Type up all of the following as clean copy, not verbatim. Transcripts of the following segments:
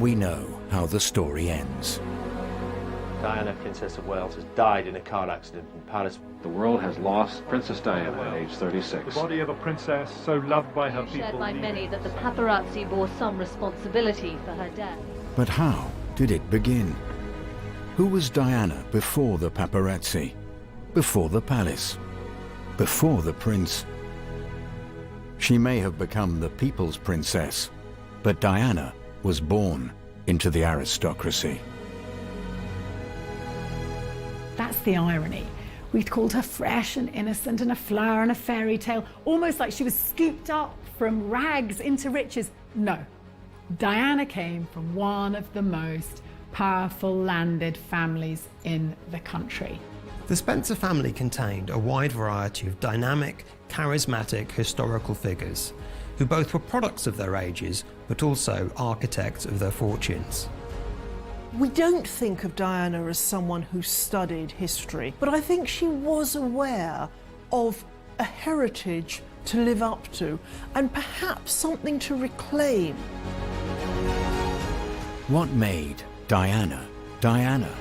we know how the story ends. Diana, Princess of Wales, has died in a car accident in Paris. The world has lost Princess Diana at age 36. The body of a princess so loved by her people. Shared by many that the paparazzi bore some responsibility for her death. But how did it begin? Who was Diana before the paparazzi? Before the palace? Before the prince? She may have become the people's princess, but Diana was born into the aristocracy. That's the irony. We'd called her fresh and innocent and a flower and a fairy tale, almost like she was scooped up from rags into riches. No, Diana came from one of the most powerful landed families in the country. The Spencer family contained a wide variety of dynamic, charismatic historical figures who both were products of their ages but also architects of their fortunes. We don't think of Diana as someone who studied history, but I think she was aware of a heritage to live up to and perhaps something to reclaim. What made Diana Diana?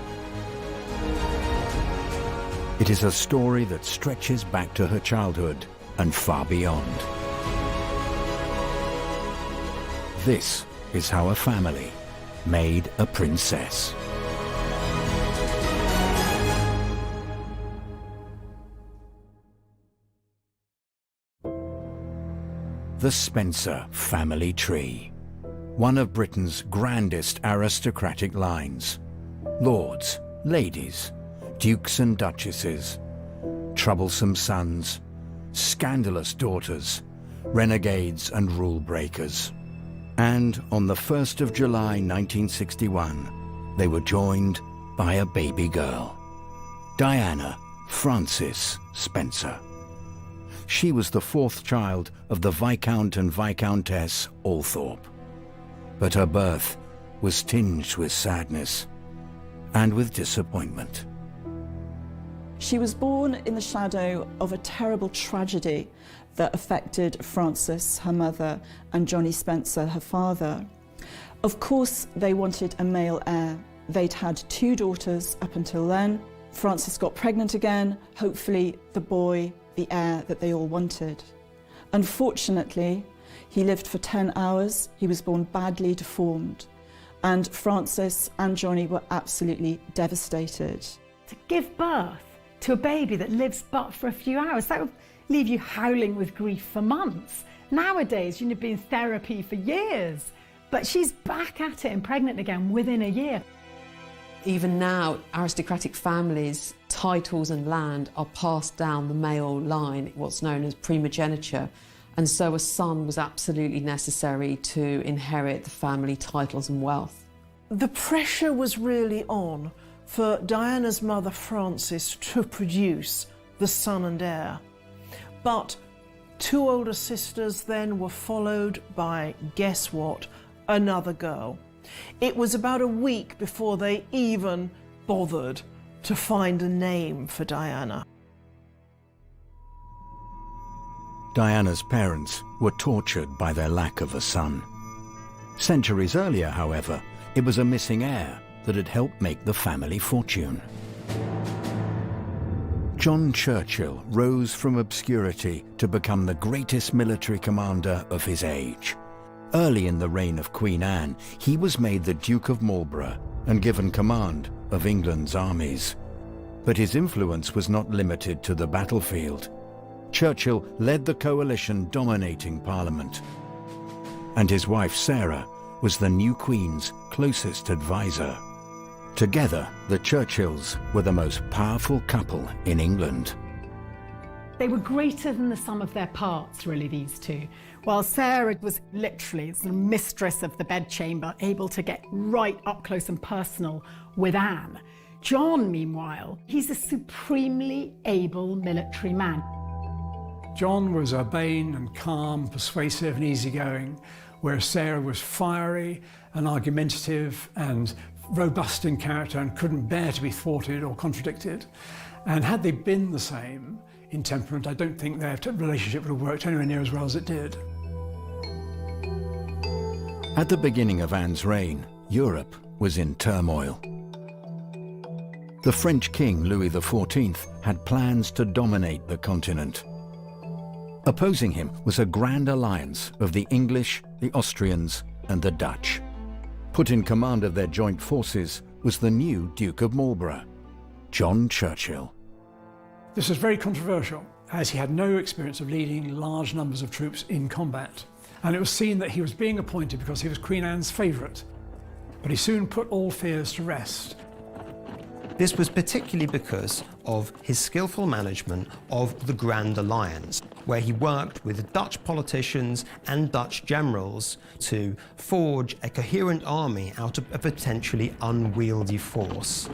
It is a story that stretches back to her childhood and far beyond. This is how a family made a princess. The Spencer family tree, one of Britain's grandest aristocratic lines. Lords, ladies, dukes and duchesses, troublesome sons, scandalous daughters, renegades and rule breakers. And on the 1st of July 1961, they were joined by a baby girl, Diana Frances Spencer. She was the fourth child of the Viscount and Viscountess Althorp. But her birth was tinged with sadness and with disappointment. She was born in the shadow of a terrible tragedy that affected Frances, her mother, and Johnny Spencer, her father. Of course, they wanted a male heir. They'd had 2 daughters up until then. Frances got pregnant again, hopefully the boy, the heir that they all wanted. Unfortunately, he lived for 10 hours. He was born badly deformed. And Frances and Johnny were absolutely devastated. To give birth to a baby that lives but for a few hours, that would leave you howling with grief for months. Nowadays, you'd be in therapy for years. But she's back at it and pregnant again within a year. Even now, aristocratic families, titles and land are passed down the male line, what's known as primogeniture. And so a son was absolutely necessary to inherit the family titles and wealth. The pressure was really on for Diana's mother Frances to produce the son and heir. But 2 older sisters then were followed by, guess what, another girl. It was about a week before they even bothered to find a name for Diana. Diana's parents were tortured by their lack of a son. Centuries earlier, however, it was a missing heir that had helped make the family fortune. John Churchill rose from obscurity to become the greatest military commander of his age. Early in the reign of Queen Anne, he was made the Duke of Marlborough and given command of England's armies. But his influence was not limited to the battlefield. Churchill led the coalition dominating Parliament. And his wife Sarah was the new Queen's closest advisor. Together, the Churchills were the most powerful couple in England. They were greater than the sum of their parts, really, these two. While Sarah was literally the mistress of the bedchamber, able to get right up close and personal with Anne. John, meanwhile, he's a supremely able military man. John was urbane and calm, persuasive and easygoing, whereas Sarah was fiery and argumentative and robust in character and couldn't bear to be thwarted or contradicted. And had they been the same in temperament, I don't think their relationship would have worked anywhere near as well as it did. At the beginning of Anne's reign, Europe was in turmoil. The French king Louis XIV had plans to dominate the continent. Opposing him was a grand alliance of the English, the Austrians, and the Dutch. Put in command of their joint forces was the new Duke of Marlborough, John Churchill. This was very controversial, as he had no experience of leading large numbers of troops in combat. And it was seen that he was being appointed because he was Queen Anne's favourite. But he soon put all fears to rest. This was particularly because of his skillful management of the Grand Alliance, where he worked with Dutch politicians and Dutch generals to forge a coherent army out of a potentially unwieldy force.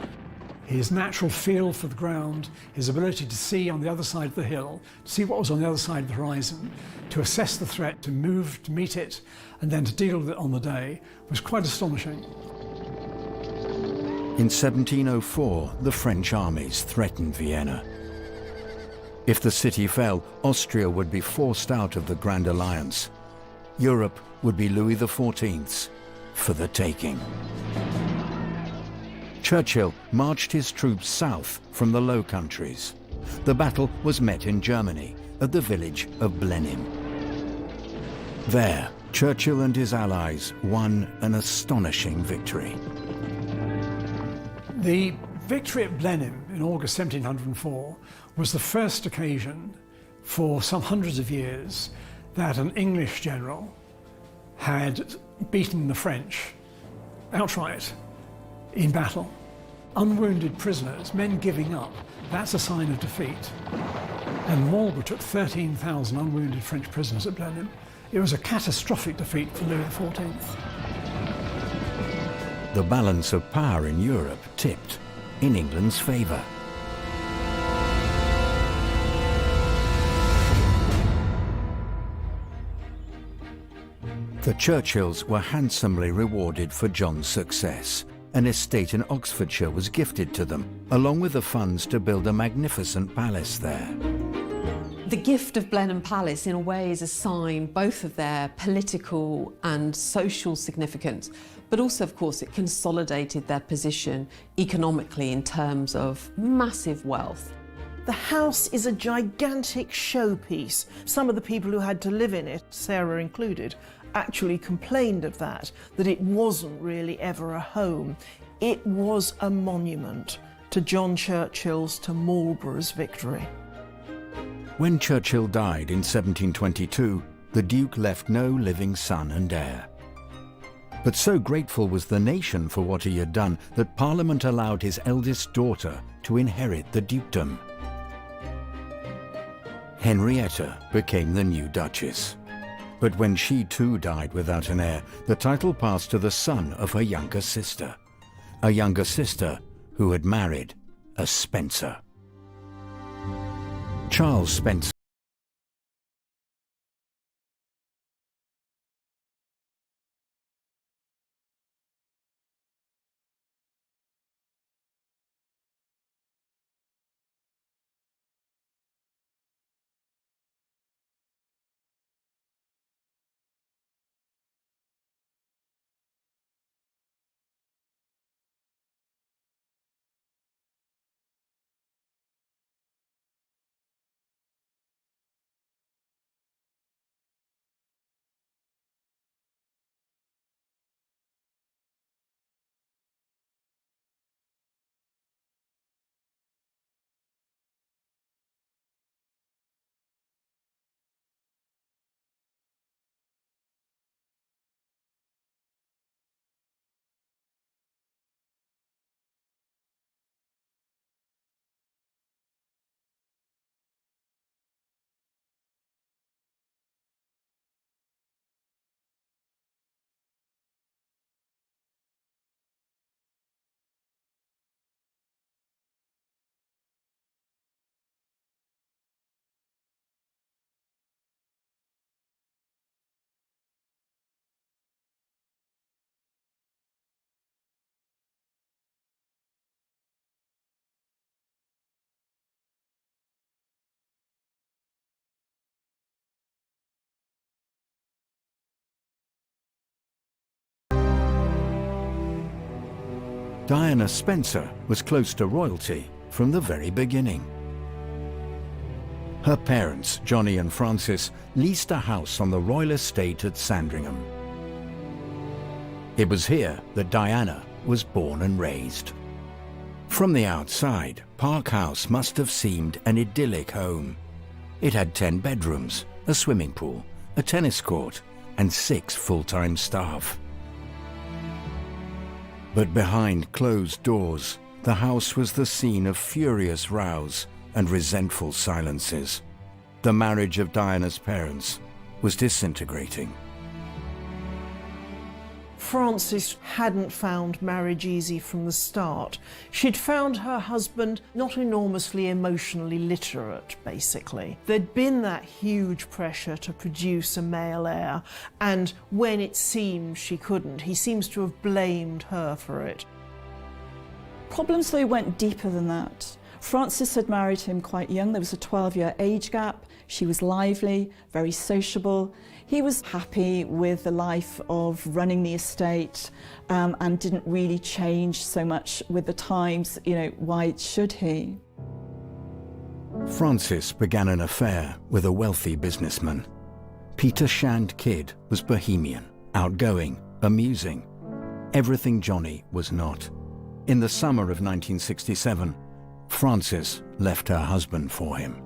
His natural feel for the ground, his ability to see on the other side of the hill, to see what was on the other side of the horizon, to assess the threat, to move to meet it, and then to deal with it on the day, was quite astonishing. In 1704, the French armies threatened Vienna. If the city fell, Austria would be forced out of the Grand Alliance. Europe would be Louis XIV's for the taking. Churchill marched his troops south from the Low Countries. The battle was met in Germany at the village of Blenheim. There, Churchill and his allies won an astonishing victory. The victory at Blenheim in August 1704 was the first occasion for some hundreds of years that an English general had beaten the French outright in battle. Unwounded prisoners, men giving up, that's a sign of defeat. And Marlborough took 13,000 unwounded French prisoners at Blenheim. It was a catastrophic defeat for Louis XIV. The balance of power in Europe tipped in England's favour. The Churchills were handsomely rewarded for John's success. An estate in Oxfordshire was gifted to them, along with the funds to build a magnificent palace there. The gift of Blenheim Palace, in a way, is a sign both of their political and social significance, but also, of course, it consolidated their position economically in terms of massive wealth. The house is a gigantic showpiece. Some of the people who had to live in it, Sarah included, actually complained of that it wasn't really ever a home. It was a monument to John Churchill's, to Marlborough's victory. When Churchill died in 1722, the Duke left no living son and heir. But so grateful was the nation for what he had done that Parliament allowed his eldest daughter to inherit the dukedom. Henrietta became the new Duchess. But when she too died without an heir, the title passed to the son of her younger sister. A younger sister who had married a Spencer. Charles Spencer Diana Spencer was close to royalty from the very beginning. Her parents, Johnny and Frances, leased a house on the royal estate at Sandringham. It was here that Diana was born and raised. From the outside, Park House must have seemed an idyllic home. It had 10 bedrooms, a swimming pool, a tennis court, and 6 full-time staff. But behind closed doors, the house was the scene of furious rows and resentful silences. The marriage of Diana's parents was disintegrating. Frances hadn't found marriage easy from the start. She'd found her husband not enormously emotionally literate, basically. There'd been that huge pressure to produce a male heir, and when it seemed she couldn't, he seems to have blamed her for it. Problems, though, went deeper than that. Frances had married him quite young. There was a 12-year age gap. She was lively, very sociable. He was happy with the life of running the estate and didn't really change so much with the times. You know, why should he? Frances began an affair with a wealthy businessman. Peter Shand Kidd was bohemian, outgoing, amusing. Everything Johnny was not. In the summer of 1967, Frances left her husband for him.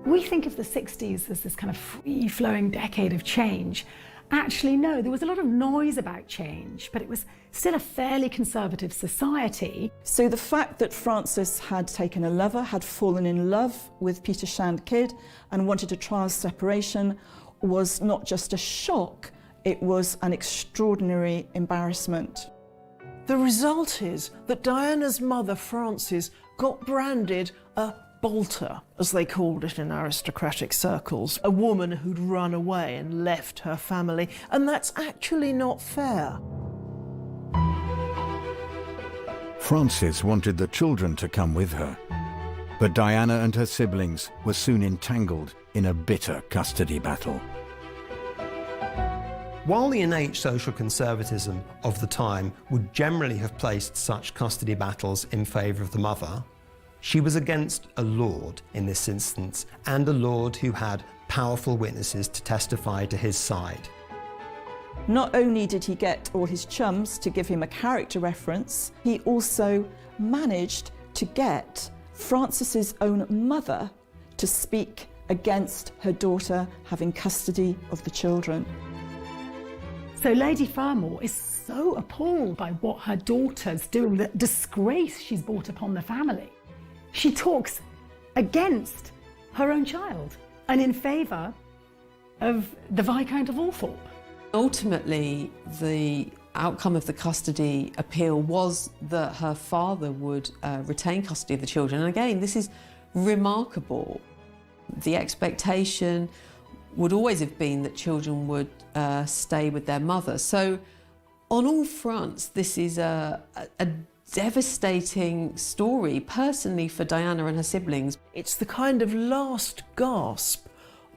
We think of the 60s as this kind of free-flowing decade of change. Actually, no, there was a lot of noise about change, but it was still a fairly conservative society. So the fact that Frances had taken a lover, had fallen in love with Peter Shand Kidd and wanted a trial separation was not just a shock, it was an extraordinary embarrassment. The result is that Diana's mother, Frances, got branded a bolter, as they called it in aristocratic circles, a woman who'd run away and left her family, and that's actually not fair. Frances wanted the children to come with her, but Diana and her siblings were soon entangled in a bitter custody battle. While the innate social conservatism of the time would generally have placed such custody battles in favour of the mother, she was against a lord in this instance, and a lord who had powerful witnesses to testify to his side. Not only did he get all his chums to give him a character reference, he also managed to get Frances's own mother to speak against her daughter having custody of the children. So Lady Fermor is so appalled by what her daughter's doing, the disgrace she's brought upon the family. She talks against her own child and in favour of the Viscount of Althorp. Ultimately, the outcome of the custody appeal was that her father would retain custody of the children. And again, this is remarkable. The expectation would always have been that children would stay with their mother. So on all fronts, this is a devastating story, personally, for Diana and her siblings. It's the kind of last gasp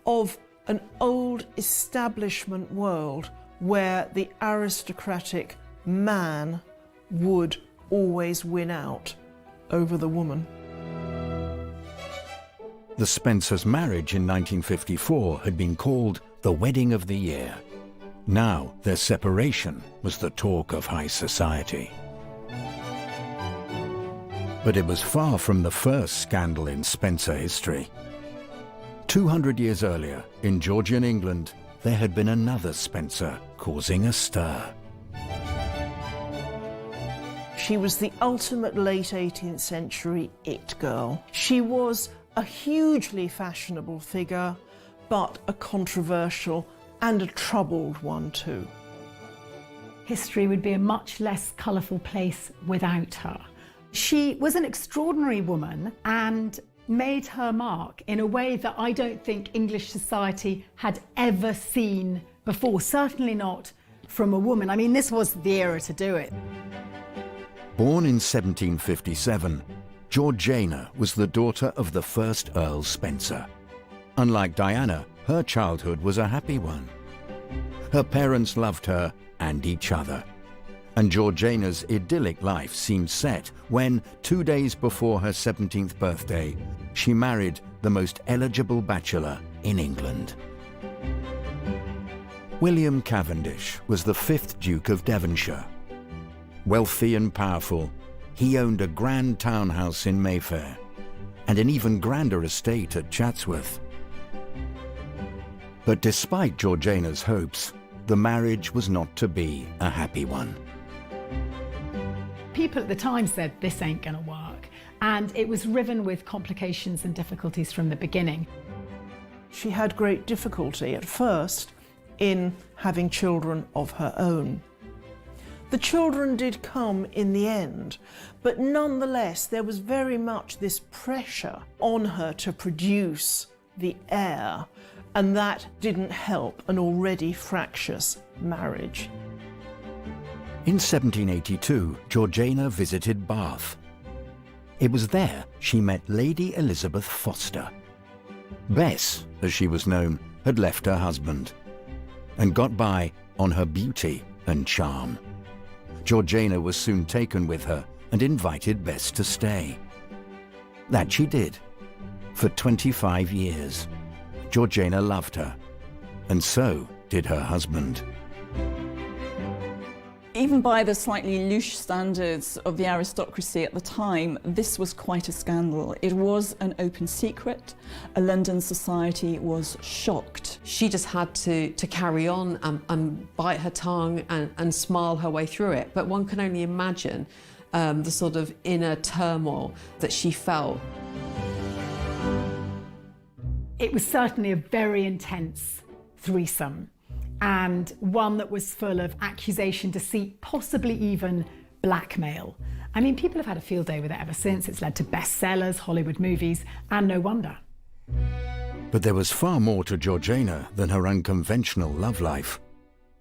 of an old establishment world where the aristocratic man would always win out over the woman. The Spencers' marriage in 1954 had been called the wedding of the year. Now their separation was the talk of high society. But it was far from the first scandal in Spencer history. 200 years earlier, in Georgian England, there had been another Spencer causing a stir. She was the ultimate late 18th century it girl. She was a hugely fashionable figure, but a controversial and a troubled one too. History would be a much less colourful place without her. She was an extraordinary woman and made her mark in a way that I don't think English society had ever seen before, certainly not from a woman. I mean, this was the era to do it. Born in 1757, Georgiana was the daughter of the first Earl Spencer. Unlike Diana, her childhood was a happy one. Her parents loved her and each other. And Georgiana's idyllic life seemed set when, 2 days before her 17th birthday, she married the most eligible bachelor in England. William Cavendish was the 5th Duke of Devonshire. Wealthy and powerful, he owned a grand townhouse in Mayfair and an even grander estate at Chatsworth. But despite Georgiana's hopes, the marriage was not to be a happy one. People at the time said, this ain't gonna work, and it was riven with complications and difficulties from the beginning. She had great difficulty at first in having children of her own. The children did come in the end, but nonetheless there was very much this pressure on her to produce the heir, and that didn't help an already fractious marriage. In 1782, Georgiana visited Bath. It was there she met Lady Elizabeth Foster. Bess, as she was known, had left her husband and got by on her beauty and charm. Georgiana was soon taken with her and invited Bess to stay. That she did. For 25 years, Georgiana loved her, and so did her husband. Even by the slightly loose standards of the aristocracy at the time, this was quite a scandal. It was an open secret. A London society was shocked. She just had to carry on and bite her tongue and smile her way through it. But one can only imagine the sort of inner turmoil that she felt. It was certainly a very intense threesome, and one that was full of accusation, deceit, possibly even blackmail. I mean, people have had a field day with it ever since. It's led to bestsellers, Hollywood movies, and no wonder. But there was far more to Georgiana than her unconventional love life.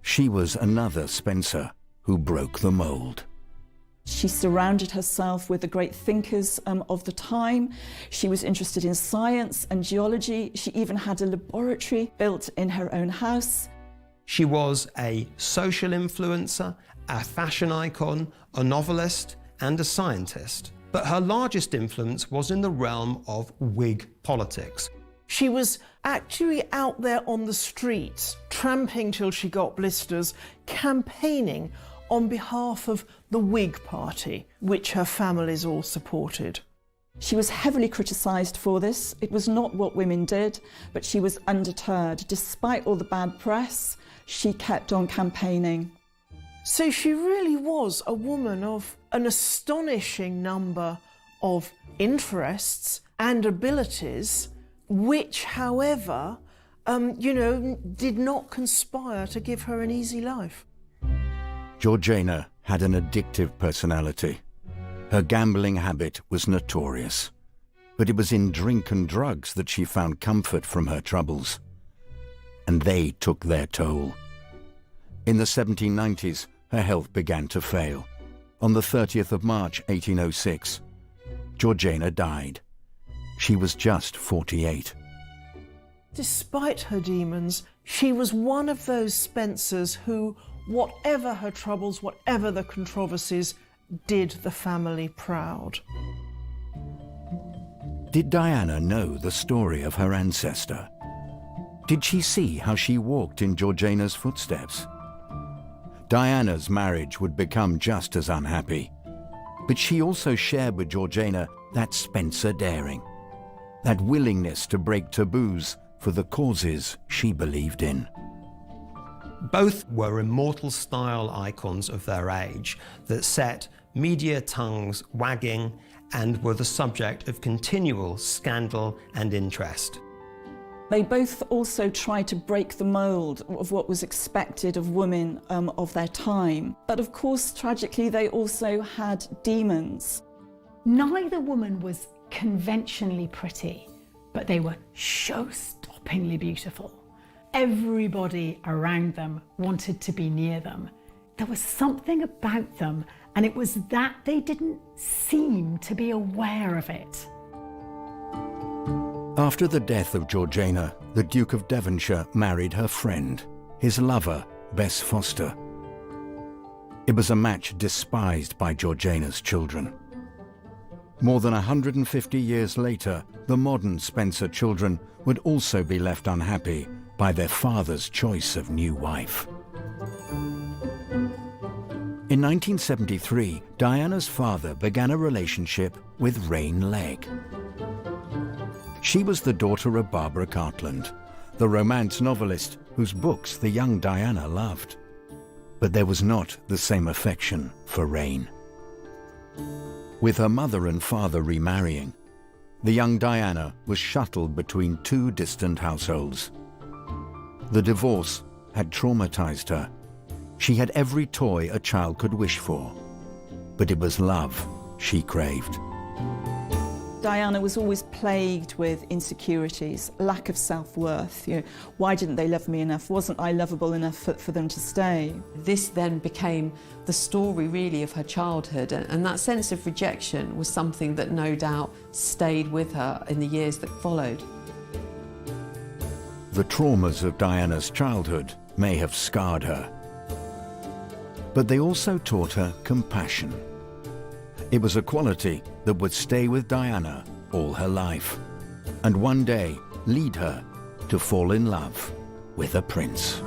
She was another Spencer who broke the mold. She surrounded herself with the great thinkers of the time. She was interested in science and geology. She even had a laboratory built in her own house. She was a social influencer, a fashion icon, a novelist, and a scientist. But her largest influence was in the realm of Whig politics. She was actually out there on the streets, tramping till she got blisters, campaigning on behalf of the Whig Party, which her families all supported. She was heavily criticised for this. It was not what women did, but she was undeterred. Despite all the bad press, she kept on campaigning. So she really was a woman of an astonishing number of interests and abilities, which, however, did not conspire to give her an easy life. Georgiana had an addictive personality. Her gambling habit was notorious, but it was in drink and drugs that she found comfort from her troubles. And they took their toll. In the 1790s, her health began to fail. On the 30th of March, 1806, Georgiana died. She was just 48. Despite her demons, she was one of those Spencers who, whatever her troubles, whatever the controversies, did the family proud. Did Diana know the story of her ancestor? Did she see how she walked in Georgiana's footsteps? Diana's marriage would become just as unhappy, but she also shared with Georgiana that Spencer daring, that willingness to break taboos for the causes she believed in. Both were immortal style icons of their age that set media tongues wagging and were the subject of continual scandal and interest. They both also tried to break the mould of what was expected of women of their time. But of course, tragically, they also had demons. Neither woman was conventionally pretty, but they were show-stoppingly beautiful. Everybody around them wanted to be near them. There was something about them, and it was that they didn't seem to be aware of it. After the death of Georgiana, the Duke of Devonshire married her friend, his lover, Bess Foster. It was a match despised by Georgiana's children. More than 150 years later, the modern Spencer children would also be left unhappy by their father's choice of new wife. In 1973, Diana's father began a relationship with Rain Legg. She was the daughter of Barbara Cartland, the romance novelist whose books the young Diana loved. But there was not the same affection for Rain. With her mother and father remarrying, the young Diana was shuttled between two distant households. The divorce had traumatized her. She had every toy a child could wish for, but it was love she craved. Diana was always plagued with insecurities, lack of self-worth. Why didn't they love me enough? Wasn't I lovable enough for them to stay? This then became the story really of her childhood, and that sense of rejection was something that no doubt stayed with her in the years that followed. The traumas of Diana's childhood may have scarred her, but they also taught her compassion. It was a quality that would stay with Diana all her life, and one day lead her to fall in love with a prince.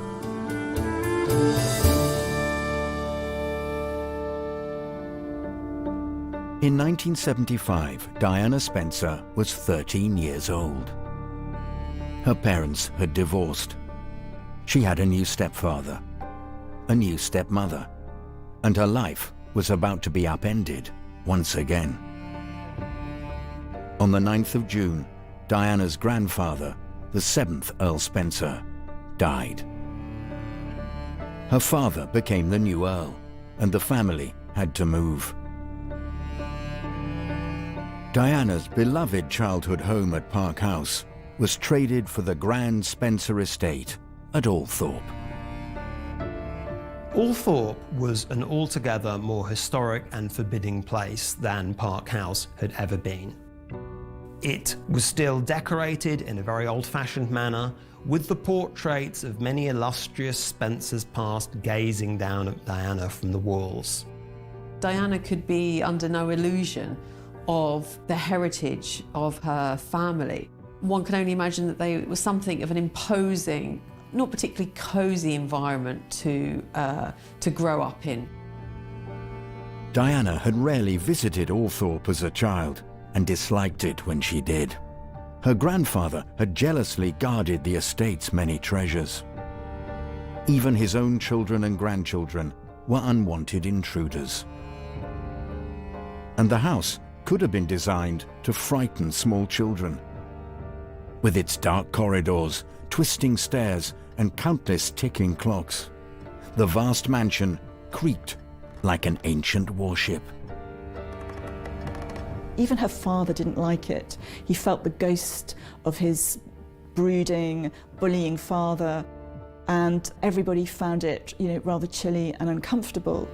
In 1975, Diana Spencer was 13 years old. Her parents had divorced. She had a new stepfather, a new stepmother, and her life was about to be upended once again. On the 9th of June, Diana's grandfather, the 7th Earl Spencer, died. Her father became the new Earl, and the family had to move. Diana's beloved childhood home at Park House was traded for the grand Spencer estate at Althorp. Althorp was an altogether more historic and forbidding place than Park House had ever been. It was still decorated in a very old-fashioned manner, with the portraits of many illustrious Spencers past gazing down at Diana from the walls. Diana could be under no illusion of the heritage of her family. One can only imagine that it was something of an imposing, not particularly cosy environment to grow up in. Diana had rarely visited Althorp as a child and disliked it when she did. Her grandfather had jealously guarded the estate's many treasures. Even his own children and grandchildren were unwanted intruders. And the house could have been designed to frighten small children. With its dark corridors, twisting stairs, and countless ticking clocks, the vast mansion creaked like an ancient warship. Even her father didn't like it. He felt the ghost of his brooding, bullying father, and everybody found it, rather chilly and uncomfortable.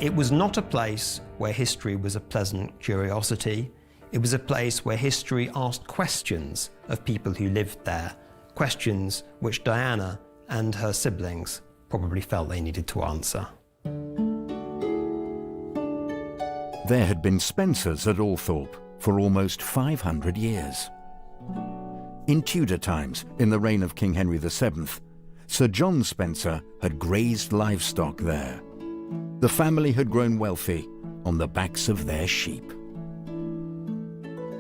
It was not a place where history was a pleasant curiosity. It was a place where history asked questions of people who lived there, questions which Diana and her siblings probably felt they needed to answer. There had been Spencers at Althorp for almost 500 years. In Tudor times, in the reign of King Henry VII, Sir John Spencer had grazed livestock there. The family had grown wealthy on the backs of their sheep.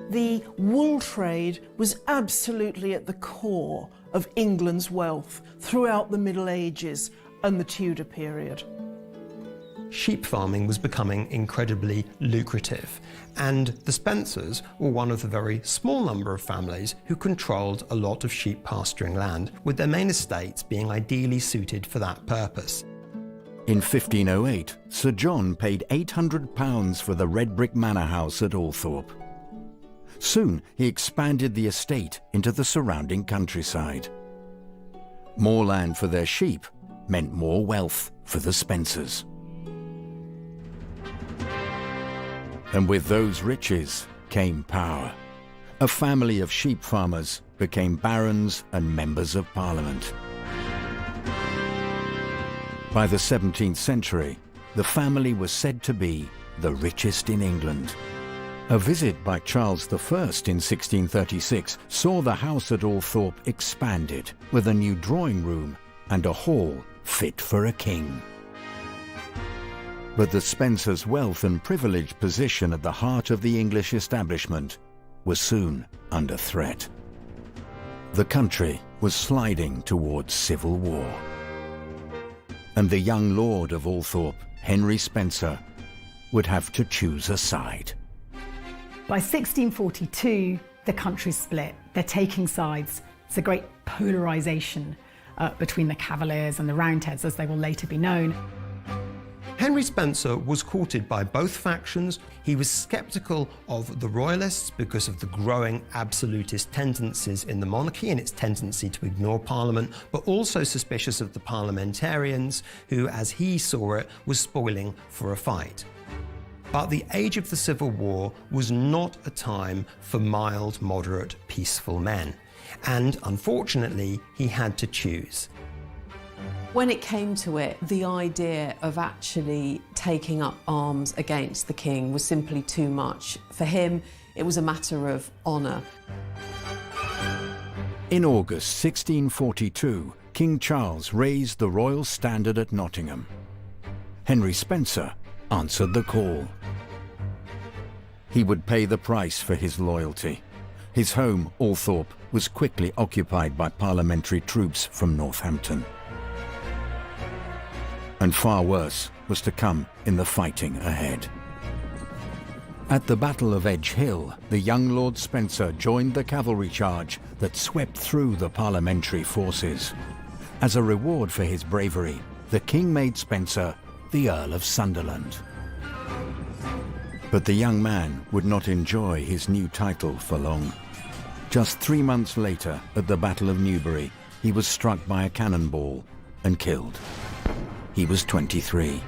The wool trade was absolutely at the core of England's wealth throughout the Middle Ages and the Tudor period. Sheep farming was becoming incredibly lucrative, and the Spencers were one of the very small number of families who controlled a lot of sheep pasturing land, with their main estates being ideally suited for that purpose. In 1508, Sir John paid £800 for the red brick manor house at Althorp. Soon he expanded the estate into the surrounding countryside. More land for their sheep meant more wealth for the Spencers. And with those riches came power. A family of sheep farmers became barons and members of Parliament. By the 17th century, the family was said to be the richest in England. A visit by Charles I in 1636 saw the house at Althorp expanded with a new drawing room and a hall fit for a king. But the Spencers' wealth and privileged position at the heart of the English establishment was soon under threat. The country was sliding towards civil war. And the young lord of Althorp, Henry Spencer, would have to choose a side. By 1642, the country's split. They're taking sides. It's a great polarisation between the Cavaliers and the Roundheads, as they will later be known. Henry Spencer was courted by both factions. He was sceptical of the Royalists because of the growing absolutist tendencies in the monarchy and its tendency to ignore Parliament, but also suspicious of the parliamentarians who, as he saw it, was spoiling for a fight. But the age of the Civil War was not a time for mild, moderate, peaceful men. And unfortunately, he had to choose. When it came to it, the idea of actually taking up arms against the king was simply too much. For him, it was a matter of honour. In August 1642, King Charles raised the royal standard at Nottingham. Henry Spencer answered the call. He would pay the price for his loyalty. His home, Althorp, was quickly occupied by parliamentary troops from Northampton. And far worse was to come in the fighting ahead. At the Battle of Edge Hill, the young Lord Spencer joined the cavalry charge that swept through the parliamentary forces. As a reward for his bravery, the king made Spencer the Earl of Sunderland. But the young man would not enjoy his new title for long. Just 3 months later, at the Battle of Newbury, he was struck by a cannonball and killed. He was 23.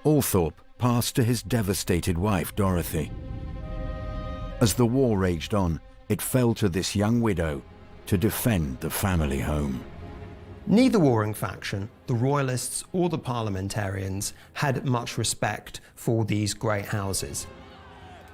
Althorp passed to his devastated wife, Dorothy. As the war raged on, it fell to this young widow to defend the family home. Neither warring faction, the Royalists or the parliamentarians, had much respect for these great houses.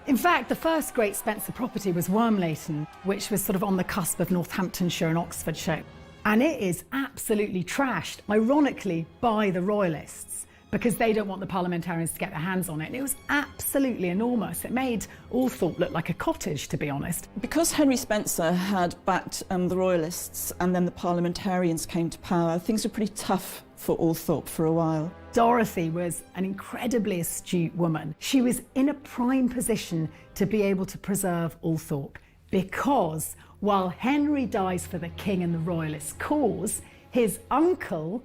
In fact, the first great Spencer property was Wormleighton, which was sort of on the cusp of Northamptonshire and Oxfordshire. And it is absolutely trashed, ironically, by the Royalists, because they don't want the parliamentarians to get their hands on it. And it was absolutely enormous. It made Althorp look like a cottage, to be honest. Because Henry Spencer had backed the Royalists and then the parliamentarians came to power, things were pretty tough for Althorp for a while. Dorothy was an incredibly astute woman. She was in a prime position to be able to preserve Althorp because while Henry dies for the king and the royalist cause, his uncle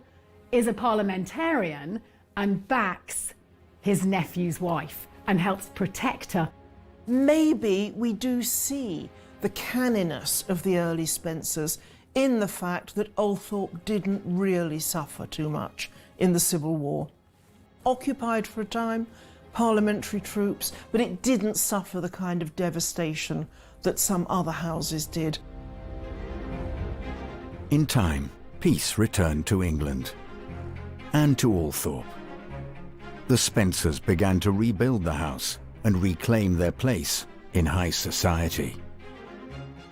is a parliamentarian and backs his nephew's wife and helps protect her. Maybe we do see the canniness of the early Spencers in the fact that Althorp didn't really suffer too much in the Civil War. Occupied for a time, parliamentary troops, but it didn't suffer the kind of devastation that some other houses did. In time, peace returned to England and to Althorp. The Spencers began to rebuild the house and reclaim their place in high society.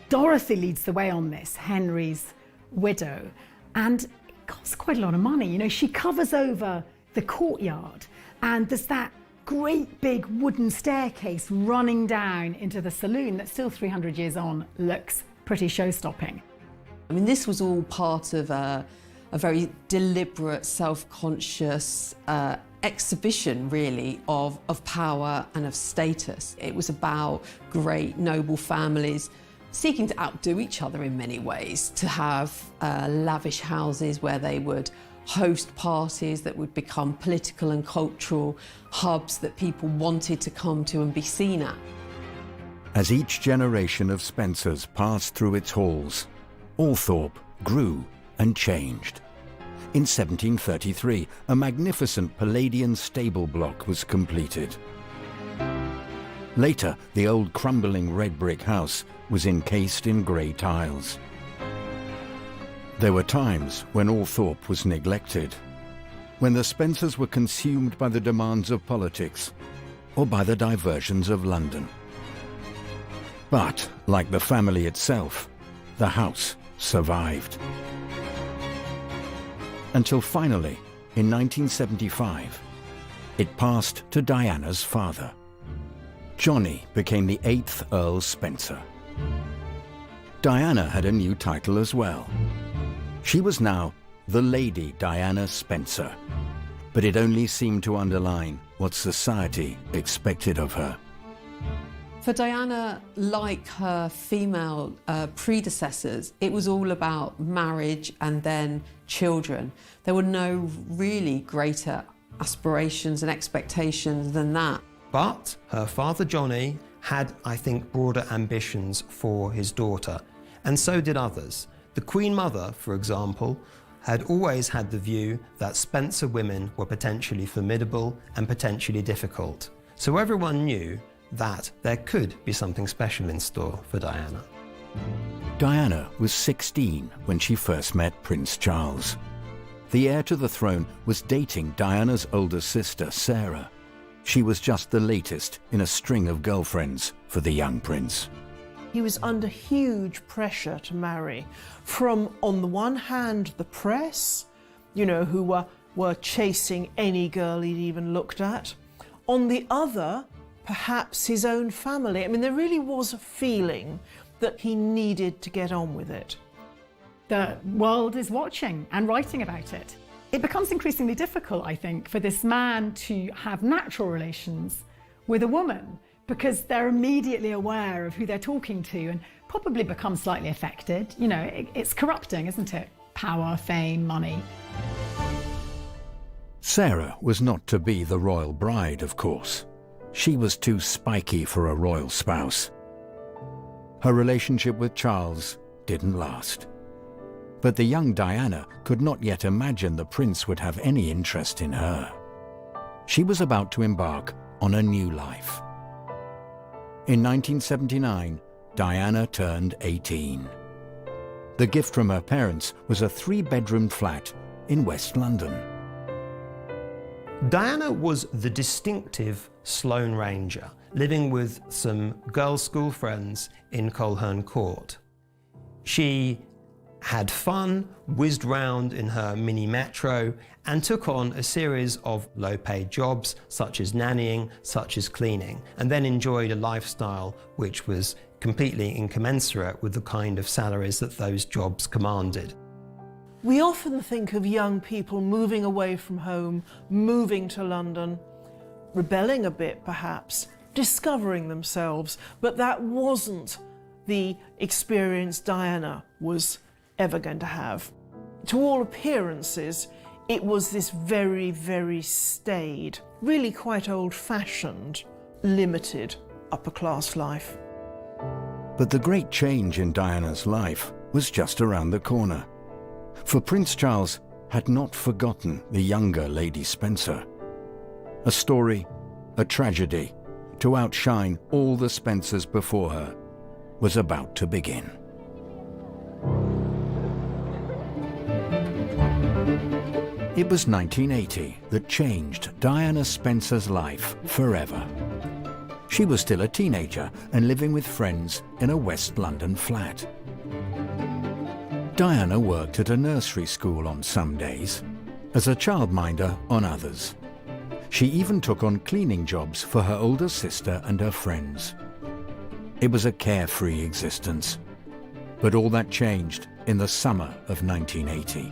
Dorothy leads the way on this, Henry's widow, and it costs quite a lot of money. You know, she covers over the courtyard and there's that great big wooden staircase running down into the saloon that still 300 years on looks pretty show-stopping. I mean, this was all part of a very deliberate, self-conscious exhibition, really, of power and of status. It was about great, noble families seeking to outdo each other in many ways, to have lavish houses where they would host parties that would become political and cultural hubs that people wanted to come to and be seen at. As each generation of Spencers passed through its halls, Althorp grew and changed. In 1733, a magnificent Palladian stable block was completed. Later, the old crumbling red brick house was encased in grey tiles. There were times when Althorp was neglected, when the Spencers were consumed by the demands of politics or by the diversions of London. But, like the family itself, the house survived. Until finally, in 1975, it passed to Diana's father. Johnny became the 8th Earl Spencer. Diana had a new title as well. She was now the Lady Diana Spencer, but it only seemed to underline what society expected of her. For Diana, like her female predecessors, it was all about marriage and then children. There were no really greater aspirations and expectations than that. But her father Johnny had, I think, broader ambitions for his daughter, and so did others. The Queen Mother, for example, had always had the view that Spencer women were potentially formidable and potentially difficult. So everyone knew that there could be something special in store for Diana. Diana was 16 when she first met Prince Charles. The heir to the throne was dating Diana's older sister, Sarah. She was just the latest in a string of girlfriends for the young prince. He was under huge pressure to marry from, on the one hand, the press, you know, who were chasing any girl he'd even looked at. On the other, perhaps his own family. I mean, there really was a feeling that he needed to get on with it. The world is watching and writing about it. It becomes increasingly difficult, I think, for this man to have natural relations with a woman because they're immediately aware of who they're talking to and probably become slightly affected. You know, it's corrupting, isn't it? Power, fame, money. Sarah was not to be the royal bride, of course. She was too spiky for a royal spouse. Her relationship with Charles didn't last. But the young Diana could not yet imagine the prince would have any interest in her. She was about to embark on a new life. In 1979, Diana turned 18. The gift from her parents was a 3-bedroom flat in West London. Diana was the distinctive Sloan Ranger, living with some girls' school friends in Coleherne Court. She had fun, whizzed round in her mini metro, and took on a series of low-paid jobs, such as nannying, such as cleaning, and then enjoyed a lifestyle which was completely incommensurate with the kind of salaries that those jobs commanded. We often think of young people moving away from home, moving to London, rebelling a bit perhaps, discovering themselves, but that wasn't the experience Diana was ever going to have. To all appearances, it was this very, very staid, really quite old-fashioned, limited upper-class life. But the great change in Diana's life was just around the corner. For Prince Charles had not forgotten the younger Lady Spencer. A story, a tragedy, to outshine all the Spencers before her, was about to begin. It was 1980 that changed Diana Spencer's life forever. She was still a teenager and living with friends in a West London flat. Diana worked at a nursery school on some days, as a childminder on others. She even took on cleaning jobs for her older sister and her friends. It was a carefree existence. But all that changed in the summer of 1980,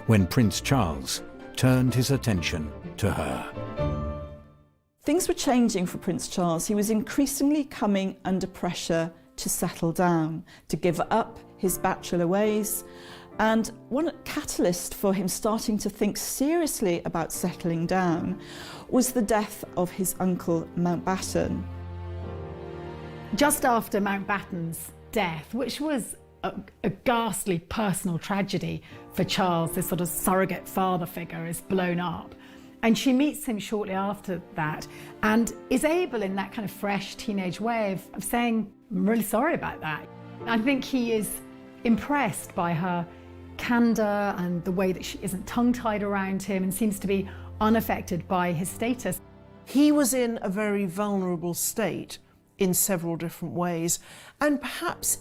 when Prince Charles turned his attention to her. Things were changing for Prince Charles. He was increasingly coming under pressure to settle down, to give up his bachelor ways. And one catalyst for him starting to think seriously about settling down was the death of his uncle Mountbatten. Just after Mountbatten's death, which was a ghastly personal tragedy for Charles, this sort of surrogate father figure is blown up. And she meets him shortly after that and is able in that kind of fresh teenage way of saying, I'm really sorry about that. I think he is impressed by her candour and the way that she isn't tongue-tied around him and seems to be unaffected by his status. He was in a very vulnerable state in several different ways, and perhaps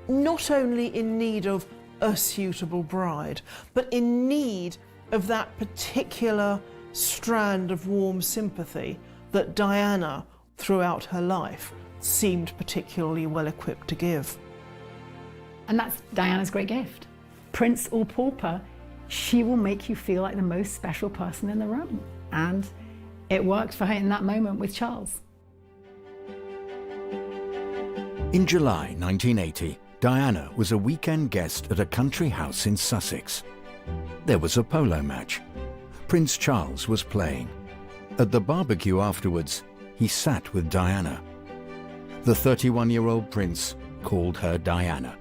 not only in need of a suitable bride, but in need of that particular strand of warm sympathy that Diana, throughout her life, seemed particularly well equipped to give. And that's Diana's great gift. Prince or pauper, she will make you feel like the most special person in the room. And it worked for her in that moment with Charles. In July 1980, Diana was a weekend guest at a country house in Sussex. There was a polo match. Prince Charles was playing. At the barbecue afterwards, he sat with Diana. The 31-year-old prince called her Diana.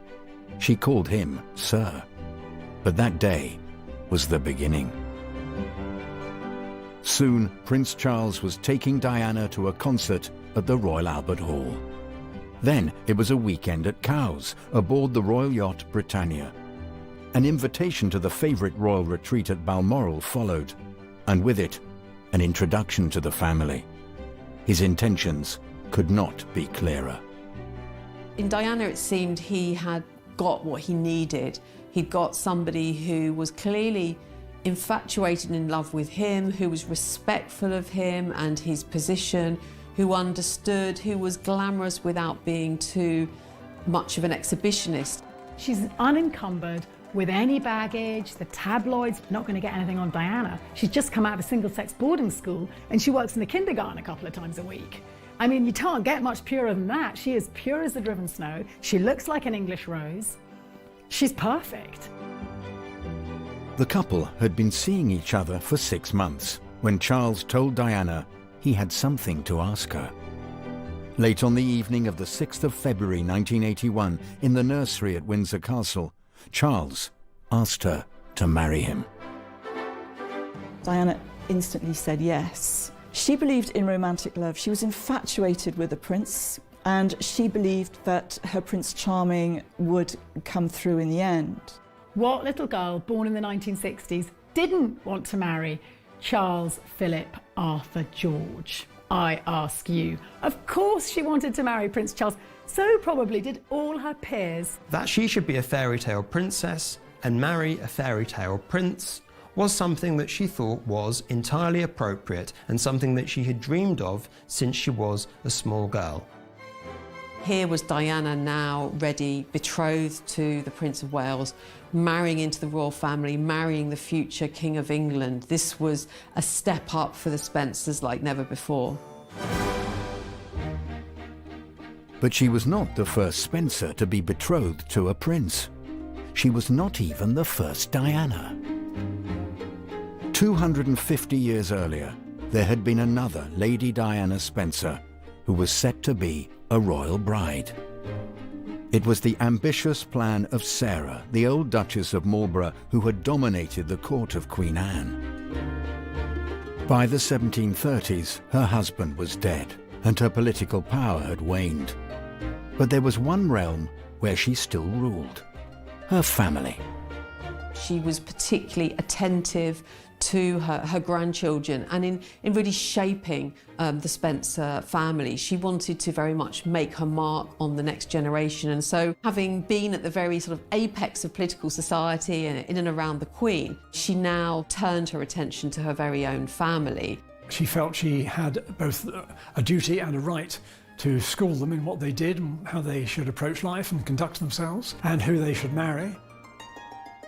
She called him Sir. But that day was the beginning. Soon, Prince Charles was taking Diana to a concert at the Royal Albert Hall. Then it was a weekend at Cowes, aboard the royal yacht Britannia. An invitation to the favourite royal retreat at Balmoral followed, and with it, an introduction to the family. His intentions could not be clearer. In Diana, it seemed he had got what he needed. He'd got somebody who was clearly infatuated and in love with him, who was respectful of him and his position, who understood, who was glamorous without being too much of an exhibitionist. She's unencumbered with any baggage. The tabloids not going to get anything on Diana. She's just come out of a single-sex boarding school and she works in the kindergarten a couple of times a week. I mean, you can't get much purer than that. She is pure as the driven snow. She looks like an English rose. She's perfect. The couple had been seeing each other for 6 months when Charles told Diana he had something to ask her. Late on the evening of the 6th of February 1981, in the nursery at Windsor Castle, Charles asked her to marry him. Diana instantly said yes. She believed in romantic love. She was infatuated with the prince, and she believed that her Prince Charming would come through in the end. What little girl born in the 1960s didn't want to marry Charles Philip Arthur George? I ask you. Of course she wanted to marry Prince Charles. So probably did all her peers. That she should be a fairy tale princess and marry a fairy tale prince was something that she thought was entirely appropriate and something that she had dreamed of since she was a small girl. Here was Diana now ready, betrothed to the Prince of Wales, marrying into the royal family, marrying the future King of England. This was a step up for the Spencers like never before. But she was not the first Spencer to be betrothed to a prince. She was not even the first Diana. 250 years earlier, there had been another Lady Diana Spencer who was set to be a royal bride. It was the ambitious plan of Sarah, the old Duchess of Marlborough, who had dominated the court of Queen Anne. By the 1730s, her husband was dead and her political power had waned. But there was one realm where she still ruled: her family. She was particularly attentive to her grandchildren and in really shaping the Spencer family. She wanted to very much make her mark on the next generation, and so having been at the very sort of apex of political society and in and around the Queen, she now turned her attention to her very own family. She felt she had both a duty and a right to school them in what they did and how they should approach life and conduct themselves and who they should marry.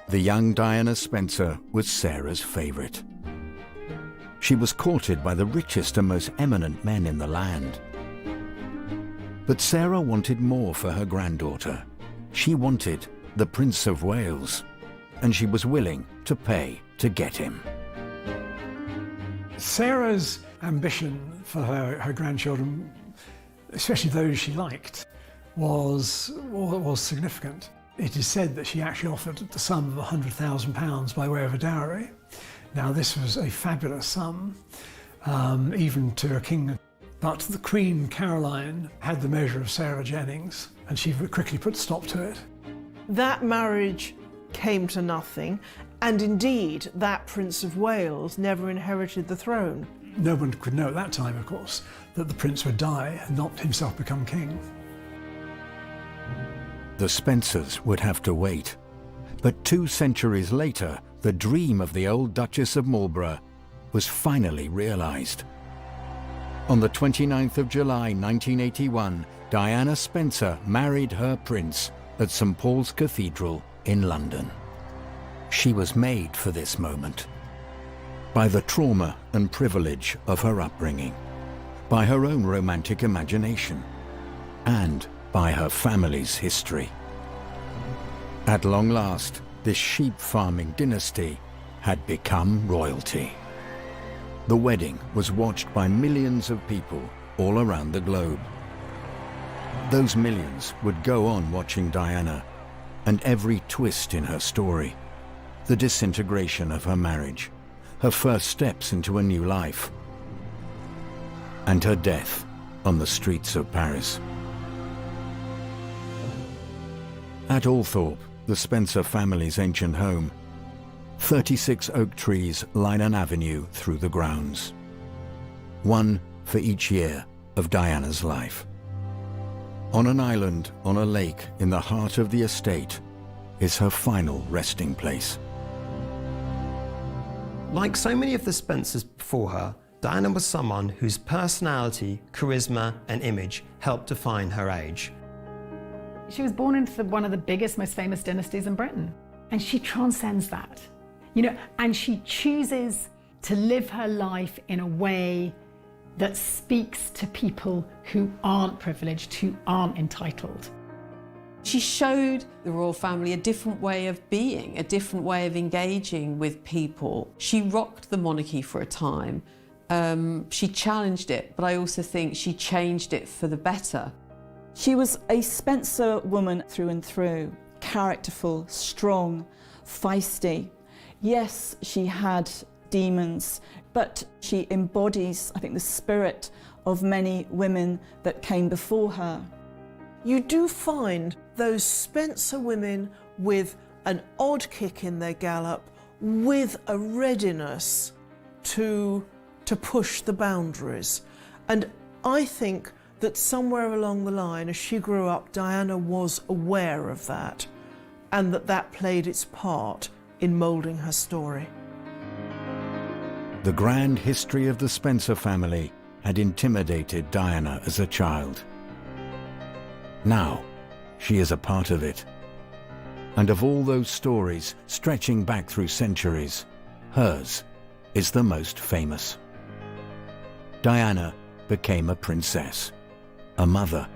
The young Diana Spencer was Sarah's favourite. She was courted by the richest and most eminent men in the land. But Sarah wanted more for her granddaughter. She wanted the Prince of Wales, and she was willing to pay to get him. Sarah's ambition for her grandchildren, especially those she liked, was significant. It is said that she actually offered the sum of £100,000 by way of a dowry. Now this was a fabulous sum, even to a king. But the Queen Caroline had the measure of Sarah Jennings, and she quickly put a stop to it. That marriage came to nothing, and indeed that Prince of Wales never inherited the throne. No one could know at that time, of course, that the prince would die and not himself become king. The Spencers would have to wait. But 2 centuries later, the dream of the old Duchess of Marlborough was finally realised. On the 29th of July 1981, Diana Spencer married her prince at St Paul's Cathedral in London. She was made for this moment. By the trauma and privilege of her upbringing, by her own romantic imagination, and by her family's history. At long last, this sheep farming dynasty had become royalty. The wedding was watched by millions of people all around the globe. Those millions would go on watching Diana and every twist in her story, the disintegration of her marriage, her first steps into a new life, and her death on the streets of Paris. At Althorp, the Spencer family's ancient home, 36 oak trees line an avenue through the grounds, one for each year of Diana's life. On an island on a lake in the heart of the estate is her final resting place. Like so many of the Spencers before her, Diana was someone whose personality, charisma and image helped define her age. She was born into one of the biggest, most famous dynasties in Britain, and she transcends that. And she chooses to live her life in a way that speaks to people who aren't privileged, who aren't entitled. She showed the royal family a different way of being, a different way of engaging with people. She rocked the monarchy for a time. She challenged it, but I also think she changed it for the better. She was a Spencer woman through and through, characterful, strong, feisty. Yes, she had demons, but she embodies, I think, the spirit of many women that came before her. You do find those Spencer women with an odd kick in their gallop, with a readiness to push the boundaries. And I think that somewhere along the line, as she grew up, Diana was aware of that, and that played its part in moulding her story. The grand history of the Spencer family had intimidated Diana as a child. Now, she is a part of it. And of all those stories stretching back through centuries, hers is the most famous. Diana became a princess, a mother,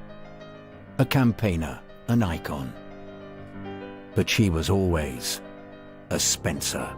a campaigner, an icon. But she was always a Spencer.